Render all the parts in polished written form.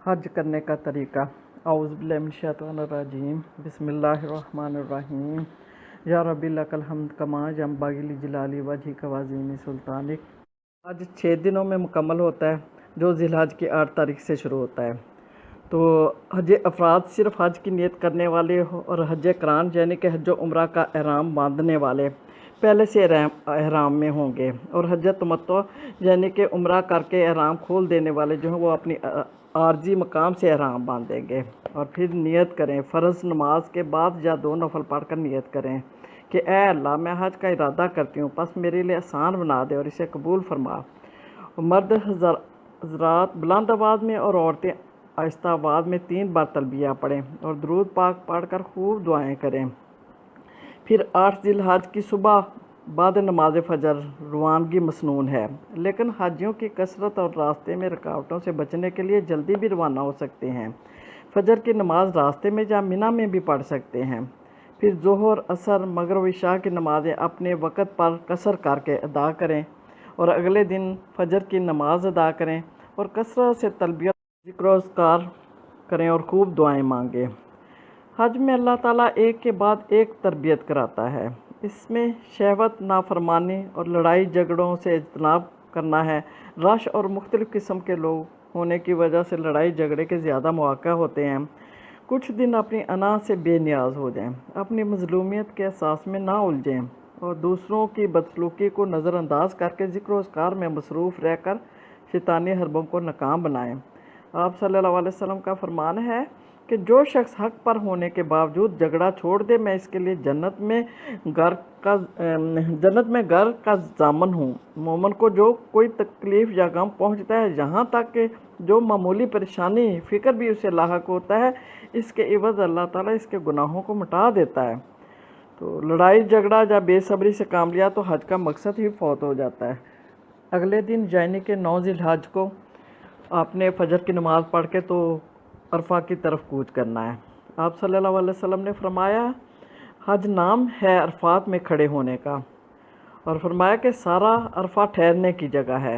حج کرنے کا طریقہ۔ اعوذ باللہ من الشیطان الرجیم، بسم اللہ الرحمن الرحیم۔ یا ربی لک الحمد کما ینبغی لجلال وجہک وعظیم سلطانک۔ حج 6 دنوں میں مکمل ہوتا ہے، جو ذی الحج کی 8 تاریخ سے شروع ہوتا ہے۔ تو حج افراد صرف حج کی نیت کرنے والے اور حج قران یعنی کہ حج و عمرہ کا احرام باندھنے والے پہلے سے احرام میں ہوں گے، اور حج تمتع یعنی کہ عمرہ کر کے احرام کھول دینے والے جو ہیں وہ اپنی عارضی مقام سے احرام باندھیں گے، اور پھر نیت کریں۔ فرض نماز کے بعد یا 2 نفل پڑھ کر نیت کریں کہ اے اللہ، میں حج کا ارادہ کرتی ہوں، پس میرے لیے آسان بنا دے اور اسے قبول فرما۔ مرد حضرات بلند آواز میں اور عورتیں آہستہ آواز میں 3 بار تلبیہ پڑھیں اور درود پاک پڑھ کر خوب دعائیں کریں۔ پھر 8 ذی الحج کی صبح بعد نماز فجر روانگی مسنون ہے، لیکن حاجیوں کی کثرت اور راستے میں رکاوٹوں سے بچنے کے لیے جلدی بھی روانہ ہو سکتے ہیں۔ فجر کی نماز راستے میں یا مینا میں بھی پڑھ سکتے ہیں۔ پھر ظہر، عصر، مغرب و عشاء کی نمازیں اپنے وقت پر قصر کر کے ادا کریں، اور اگلے دن فجر کی نماز ادا کریں اور کثرت سے تلبیہ ذکر و اذکار کریں اور خوب دعائیں مانگیں۔ حج میں اللہ تعالیٰ ایک کے بعد ایک تربیت کراتا ہے۔ اس میں شہوت، نافرمانی اور لڑائی جھگڑوں سے اجتناب کرنا ہے۔ رش اور مختلف قسم کے لوگ ہونے کی وجہ سے لڑائی جھگڑے کے زیادہ مواقع ہوتے ہیں۔ کچھ دن اپنی انا سے بے نیاز ہو جائیں، اپنی مظلومیت کے احساس میں نہ الجھیں، اور دوسروں کی بدسلوکی کو نظر انداز کر کے ذکر و اذکار میں مصروف رہ کر شیطانی حربوں کو ناکام بنائیں۔ آپ صلی اللہ علیہ وسلم کا فرمان ہے کہ جو شخص حق پر ہونے کے باوجود جھگڑا چھوڑ دے، میں اس کے لیے جنت میں گھر کا ضامن ہوں۔ مومن کو جو کوئی تکلیف یا غم پہنچتا ہے، یہاں تک کہ جو معمولی پریشانی فکر بھی اسے لاحق ہوتا ہے، اس کے عوض اللہ تعالیٰ اس کے گناہوں کو مٹا دیتا ہے۔ تو لڑائی جھگڑا یا بے صبری سے کام لیا تو حج کا مقصد ہی فوت ہو جاتا ہے۔ اگلے دن یعنی کہ 9 ذی الحج کو آپ نے فجر کی نماز پڑھ کے تو عرفہ کی طرف کوچ کرنا ہے۔ آپ صلی اللہ علیہ وسلم نے فرمایا، حج نام ہے عرفات میں کھڑے ہونے کا، اور فرمایا کہ سارا عرفہ ٹھہرنے کی جگہ ہے۔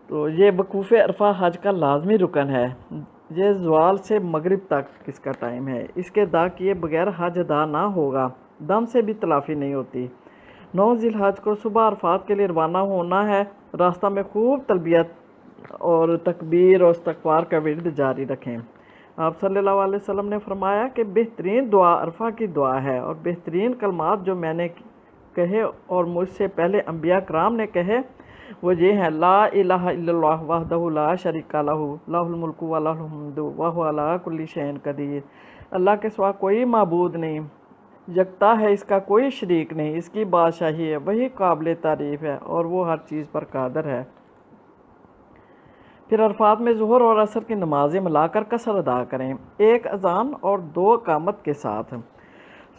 تو یہ وقوف عرفہ حج کا لازمی رکن ہے۔ یہ زوال سے مغرب تک اس کا ٹائم ہے، اس کے ادا کیے بغیر حج ادا نہ ہوگا، دم سے بھی تلافی نہیں ہوتی۔ 9 ذی الحج کو صبح عرفات کے لیے روانہ ہونا ہے۔ راستہ میں خوب تلبیت اور تکبیر اور استغفار کا ورد جاری رکھیں۔ آپ صلی اللہ علیہ وسلم نے فرمایا کہ بہترین دعا عرفہ کی دعا ہے، اور بہترین کلمات جو میں نے کہے اور مجھ سے پہلے انبیاء کرام نے کہے وہ یہ ہیں: لا الہ الا اللہ وحدہ لا شریک لہ، لہ الملک و لہ الحمد وہو علی کل شیء قدیر۔ اللہ کے سوا کوئی معبود نہیں، یکتا ہے، اس کا کوئی شریک نہیں، اس کی بادشاہی ہے، وہی قابل تعریف ہے اور وہ ہر چیز پر قادر ہے۔ پھر عرفات میں ظہر اور عصر کی نمازیں ملا کر قصر ادا کریں، 1 اذان اور 2 اقامت کے ساتھ۔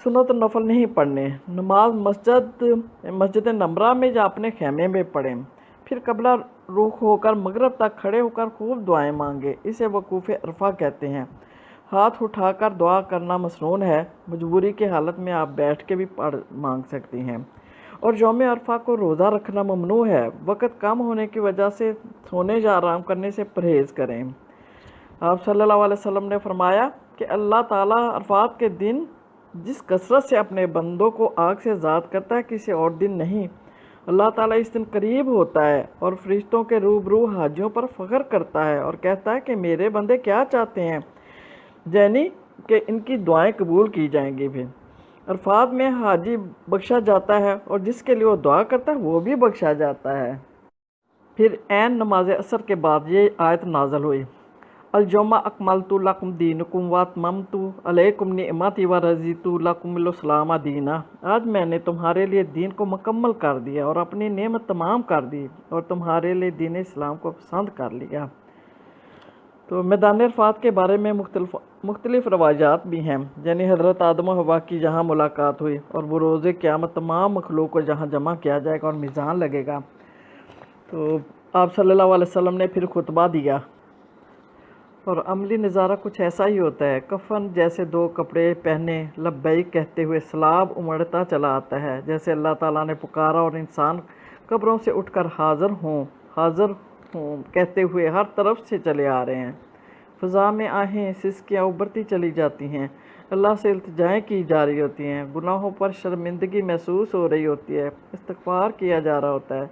سنت نفل نہیں پڑھنے۔ نماز مسجد نمرہ میں یا اپنے خیمے میں پڑھیں، پھر قبلہ رخ ہو کر مغرب تک کھڑے ہو کر خوب دعائیں مانگیں۔ اسے وقوف عرفہ کہتے ہیں۔ ہاتھ اٹھا کر دعا کرنا مسنون ہے، مجبوری کی حالت میں آپ بیٹھ کے بھی مانگ سکتی ہیں۔ اور یوم عرفہ کو روزہ رکھنا ممنوع ہے۔ وقت کم ہونے کی وجہ سے سونے یا آرام کرنے سے پرہیز کریں۔ آپ صلی اللہ علیہ وسلم نے فرمایا کہ اللہ تعالیٰ عرفات کے دن جس کثرت سے اپنے بندوں کو آگ سے آزاد کرتا ہے، کسی اور دن نہیں۔ اللہ تعالیٰ اس دن قریب ہوتا ہے اور فرشتوں کے روبرو حاجیوں پر فخر کرتا ہے اور کہتا ہے کہ میرے بندے کیا چاہتے ہیں، یعنی کہ ان کی دعائیں قبول کی جائیں گی۔ پھر عرفات میں حاجی بخشا جاتا ہے، اور جس کے لیے وہ دعا کرتا ہے وہ بھی بخشا جاتا ہے۔ پھر عین نماز عصر کے بعد یہ آیت نازل ہوئی: الیوم اکملت لکم دینکم واتممت علیکم نعمتی ورضیت لکم الاسلام دینا۔ آج میں نے تمہارے لیے دین کو مکمل کر دیا اور اپنی نعمت تمام کر دی، اور تمہارے لیے دین اسلام کو پسند کر لیا۔ تو میدان عرفات کے بارے میں مختلف روایات بھی ہیں، یعنی حضرت آدم و حوا کی جہاں ملاقات ہوئی، اور وہ روز قیامت تمام مخلوق کو جہاں جمع کیا جائے گا اور میزان لگے گا۔ تو آپ صلی اللہ علیہ وسلم نے پھر خطبہ دیا، اور عملی نظارہ کچھ ایسا ہی ہوتا ہے: کفن جیسے 2 کپڑے پہنے لبیک کہتے ہوئے سلاب امڑتا چلا آتا ہے، جیسے اللہ تعالیٰ نے پکارا، اور انسان قبروں سے اٹھ کر حاضر ہوں کہتے ہوئے ہر طرف سے چلے آ رہے ہیں۔ فضا میں آہیں سسکیاں ابھرتی چلی جاتی ہیں، اللہ سے التجائیں کی جا رہی ہوتی ہیں، گناہوں پر شرمندگی محسوس ہو رہی ہوتی ہے، استغفار کیا جا رہا ہوتا ہے۔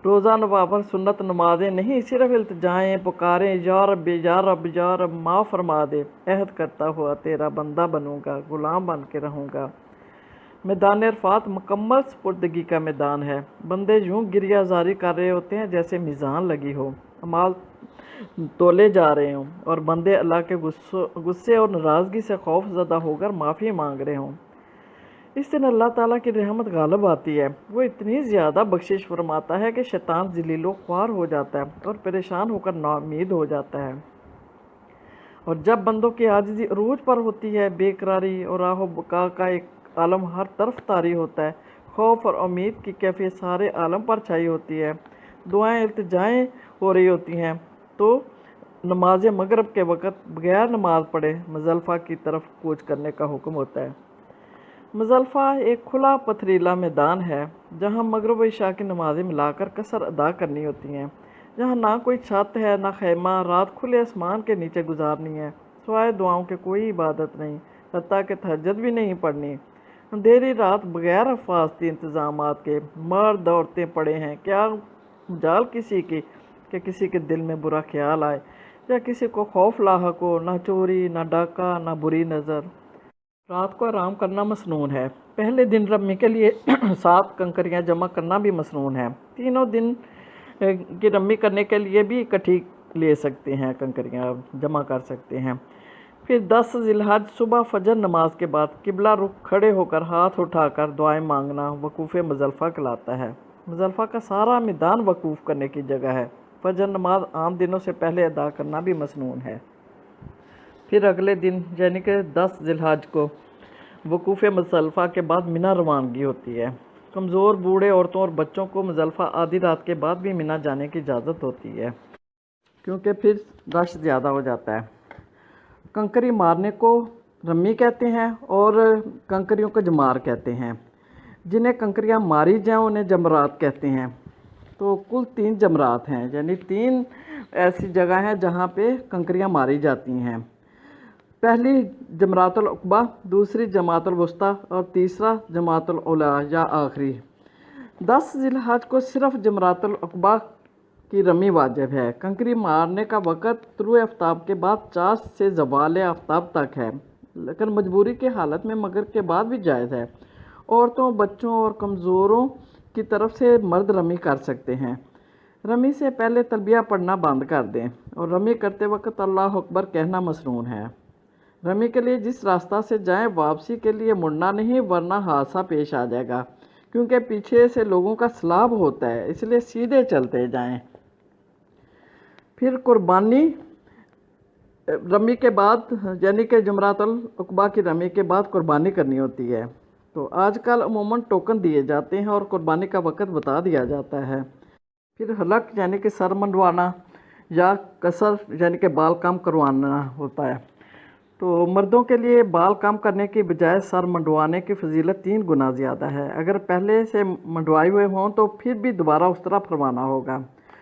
روزہ نوافل سنت نمازیں نہیں، صرف التجائیں، پکاریں، یا رب یا رب یا رب معاف فرما دے، عہد کرتا ہوا تیرا بندہ بنوں گا، غلام بن کے رہوں گا۔ میدان عرفات مکمل سپردگی کا میدان ہے، بندے یوں گریہ زاری کر رہے ہوتے ہیں جیسے میزان لگی ہو، اعمال تولے جا رہے ہوں، اور بندے اللہ کے غصے اور ناراضگی سے خوف زدہ ہو کر معافی مانگ رہے ہوں۔ اس دن اللہ تعالیٰ کی رحمت غالب آتی ہے، وہ اتنی زیادہ بخشش فرماتا ہے کہ شیطان ذلیل و خوار ہو جاتا ہے اور پریشان ہو کر ناامید ہو جاتا ہے۔ اور جب بندوں کی عاجزی عروج پر ہوتی ہے، بے قراری اور آہ و بکا کا ایک عالم ہر طرف طاری ہوتا ہے، خوف اور امید کی کیفیت سارے عالم پر چھائی ہوتی ہے، دعائیں التجائیں ہو رہی ہوتی ہیں، تو نماز مغرب کے وقت بغیر نماز پڑھے مزدلفہ کی طرف کوچ کرنے کا حکم ہوتا ہے۔ مزدلفہ ایک کھلا پتھریلا میدان ہے جہاں مغرب و عشاء کی نمازیں ملا کر قصر ادا کرنی ہوتی ہیں، جہاں نہ کوئی چھت ہے نہ خیمہ، رات کھلے آسمان کے نیچے گزارنی ہے، سوائے دعاؤں کے کوئی عبادت نہیں، حتیٰ کہ تہجد بھی نہیں پڑھنی۔ اندھیری رات بغیر حفاظتی انتظامات کے مرد عورتیں پڑے ہیں، کیا مجال کسی کی کہ کسی کے دل میں برا خیال آئے یا کسی کو خوف لاحق ہو، نہ چوری، نہ ڈاکہ، نہ بری نظر۔ رات کو آرام کرنا مسنون ہے، پہلے دن رمی کے لیے 7 کنکریاں جمع کرنا بھی مسنون ہے، تینوں دن کی رمی کرنے کے لیے بھی اکٹھی لے سکتے ہیں، کنکریاں جمع کر سکتے ہیں۔ پھر 10 ذی الحج صبح فجر نماز کے بعد قبلہ رخ کھڑے ہو کر ہاتھ اٹھا کر دعائیں مانگنا وقوف مزدلفہ کہلاتا ہے۔ مزدلفہ کا سارا میدان وقوف کرنے کی جگہ ہے، فجر نماز عام دنوں سے پہلے ادا کرنا بھی مسنون ہے۔ پھر اگلے دن یعنی کہ 10 ذی الحج کو وقوف مزدلفہ کے بعد منی روانگی ہوتی ہے۔ کمزور، بوڑھے، عورتوں اور بچوں کو مزدلفہ آدھی رات کے بعد بھی منی جانے کی اجازت ہوتی ہے، کیونکہ پھر رش زیادہ ہو جاتا ہے۔ کنکری مارنے کو رمی کہتے ہیں اور کنکریوں کو جمار کہتے ہیں۔ جنہیں کنکریاں ماری جائیں انہیں جمرات کہتے ہیں۔ تو کل 3 جمرات ہیں، یعنی 3 ایسی جگہ ہیں جہاں پہ کنکریاں ماری جاتی ہیں۔ پہلی جمرات العقبہ، دوسری جمرات الوسطیٰ اور تیسرا جمرات الاولیٰ یا آخری۔ 10 ذی الحج کو صرف جمرات العقبہ کی رمی واجب ہے۔ کنکری مارنے کا وقت طلوع آفتاب کے بعد چاش سے زوال آفتاب تک ہے، لیکن مجبوری کی حالت میں مغرب کے بعد بھی جائز ہے۔ عورتوں، بچوں اور کمزوروں کی طرف سے مرد رمی کر سکتے ہیں۔ رمی سے پہلے تلبیہ پڑھنا بند کر دیں اور رمی کرتے وقت اللہ اکبر کہنا مسنون ہے۔ رمی کے لیے جس راستہ سے جائیں واپسی کے لیے مڑنا نہیں، ورنہ حادثہ پیش آ جائے گا، کیونکہ پیچھے سے لوگوں کا سیلاب ہوتا ہے، اس لیے سیدھے چلتے جائیں۔ پھر قربانی رمی کے بعد یعنی کہ جمرات العقبہ کی رمی کے بعد قربانی کرنی ہوتی ہے۔ تو آج کل عموماً ٹوکن دیے جاتے ہیں اور قربانی کا وقت بتا دیا جاتا ہے۔ پھر حلق یعنی کہ سر منڈوانا یا قصر یعنی کہ بال کم کروانا ہوتا ہے۔ تو مردوں کے لیے بال کم کرنے کی بجائے سر منڈوانے کی فضیلت 3 گنا زیادہ ہے۔ اگر پہلے سے منڈوائے ہوئے ہوں تو پھر بھی دوبارہ اس طرح فرمانا ہوگا۔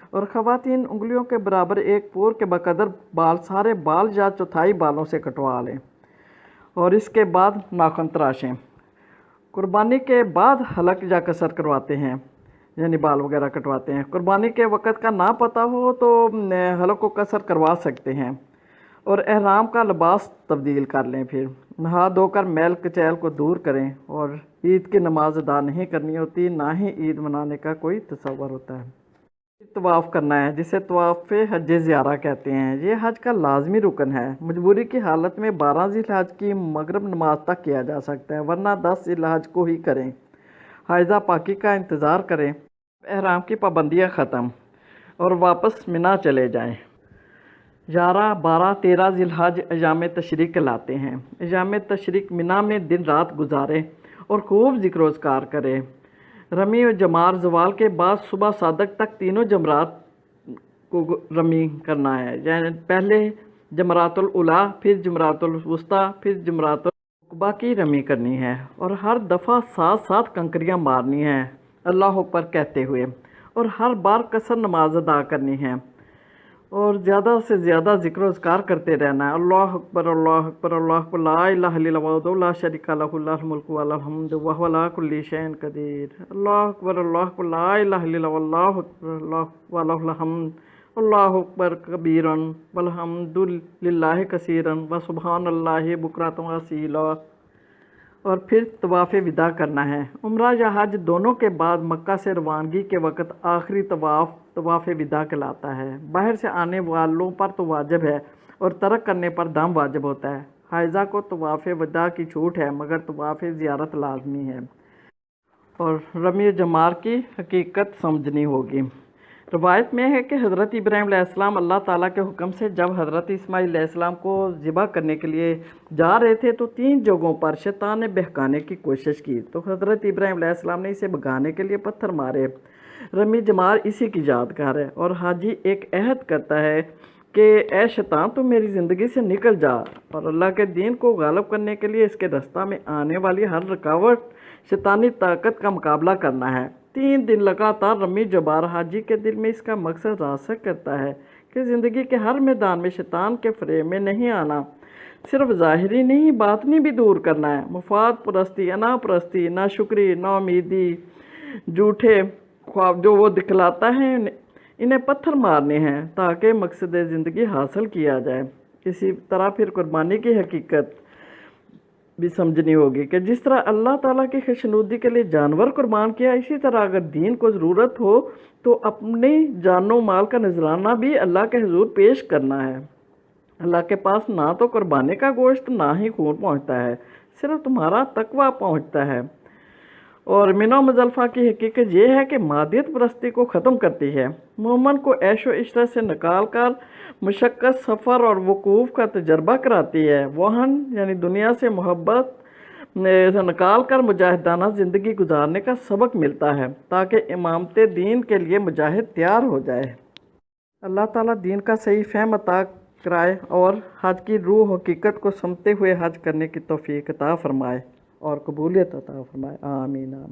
اور خواتین انگلیوں کے برابر ایک پور کے بقدر بال سارے بال یا چوتھائی بالوں سے کٹوا لیں اور اس کے بعد ناخن تراشیں۔ قربانی کے بعد حلق یا قصر کرواتے ہیں، یعنی بال وغیرہ کٹواتے ہیں۔ قربانی کے وقت کا نہ پتہ ہو تو حلق و قصر کروا سکتے ہیں اور احرام کا لباس تبدیل کر لیں، پھر نہا دھو کر میل کچیل کو دور کریں۔ اور عید کی نماز ادا نہیں کرنی ہوتی، نہ ہی عید منانے کا کوئی تصور ہوتا ہے۔ طواف کرنا ہے، جسے طواف حج زیارہ کہتے ہیں، یہ حج کا لازمی رکن ہے۔ مجبوری کی حالت میں 12 ذی الحج کی مغرب نماز تک کیا جا سکتا ہے، ورنہ 10 ذی الحج کو ہی کریں۔ حائضہ پاکی کا انتظار کریں، احرام کی پابندیاں ختم اور واپس منی چلے جائیں۔ 11، 12، 13 ذی الحج ایام تشریق کہلاتے ہیں۔ ایام تشریق منی میں دن رات گزاریں اور خوب ذکر و اذکار کریں۔ رمی و جمار زوال کے بعد صبح صادق تک تینوں جمرات کو رمی کرنا ہے، یعنی پہلے جمرات الاولیٰ، پھر جمرات الوسطیٰ، پھر جمرات العقبہ کی رمی کرنی ہے اور ہر دفعہ 7 کنکریاں مارنی ہیں اللہ اکبر کہتے ہوئے، اور ہر بار قصر نماز ادا کرنی ہے۔ اور زیادہ سے زیادہ ذکر و اذکار کرتے رہنا ہے۔ اللہ اکبر اللہ اکبر اللہ اکبر، لا الہ الا اللہ وحدہ لا شریک لہ، لہ الملک و لہ الحمد وہو علی کل شیء قدیر۔ اللہ اکبر اللہ اکبر، لا الہ الا اللہ واللہ اکبر اللہ و لہ الحمد، اللہ اکبر کبیرا والحمد للہ کثیرا وسبحان اللہ بکرۃ واسیلا۔ اور پھر طواف وداع کرنا ہے۔ عمرہ یا حج دونوں کے بعد مکہ سے روانگی کے وقت آخری طواف وداع کہلاتا ہے۔ باہر سے آنے والوں پر تو واجب ہے اور ترک کرنے پر دم واجب ہوتا ہے۔ حائضہ کو طواف وداع کی چھوٹ ہے مگر طواف زیارت لازمی ہے۔ اور رمی جمار کی حقیقت سمجھنی ہوگی۔ روایت میں ہے کہ حضرت ابراہیم علیہ السلام اللہ تعالیٰ کے حکم سے جب حضرت اسماعیل علیہ السلام کو ذبح کرنے کے لیے جا رہے تھے تو 3 جگہوں پر شیطان نے بہکانے کی کوشش کی تو حضرت ابراہیم علیہ السلام نے اسے بھگانے کے لیے پتھر مارے۔ رمی جمار اسی کی یادگار ہے اور حاجی ایک عہد کرتا ہے کہ اے شیطان تو میری زندگی سے نکل جا، اور اللہ کے دین کو غالب کرنے کے لیے اس کے رستہ میں آنے والی ہر رکاوٹ شیطانی طاقت کا مقابلہ کرنا ہے۔ 3 دن لگاتار رمی جمار حاجی کے دل میں اس کا مقصد راسخ کرتا ہے کہ زندگی کے ہر میدان میں شیطان کے فریب میں نہیں آنا، صرف ظاہری نہیں باطنی بھی دور کرنا ہے۔ مفاد پرستی، انا پرستی، ناشکری، ناامیدی، جھوٹے خواب جو وہ دکھلاتا ہے انہیں پتھر مارنے ہیں تاکہ مقصد زندگی حاصل کیا جائے۔ اسی طرح پھر قربانی کی حقیقت بھی سمجھنی ہوگی کہ جس طرح اللہ تعالیٰ کی خوشنودی کے لیے جانور قربان کیا، اسی طرح اگر دین کو ضرورت ہو تو اپنی جان و مال کا نذرانہ بھی اللہ کے حضور پیش کرنا ہے۔ اللہ کے پاس نہ تو قربانی کا گوشت نہ ہی خون پہنچتا ہے، صرف تمہارا تقویٰ پہنچتا ہے۔ اور منہ و مزدلفہ کی حقیقت یہ ہے کہ مادیت پرستی کو ختم کرتی ہے، مومن کو عیش و عشرت سے نکال کر مشقت، سفر اور وقوف کا تجربہ کراتی ہے، وہن یعنی دنیا سے محبت سے نکال کر مجاہدانہ زندگی گزارنے کا سبق ملتا ہے تاکہ امامت دین کے لیے مجاہد تیار ہو جائے۔ اللہ تعالیٰ دین کا صحیح فہم عطا کرائے اور حج کی روح حقیقت کو سمجھتے ہوئے حج کرنے کی توفیق عطا فرمائے اور قبولیت عطا فرمائے، آمین آمین۔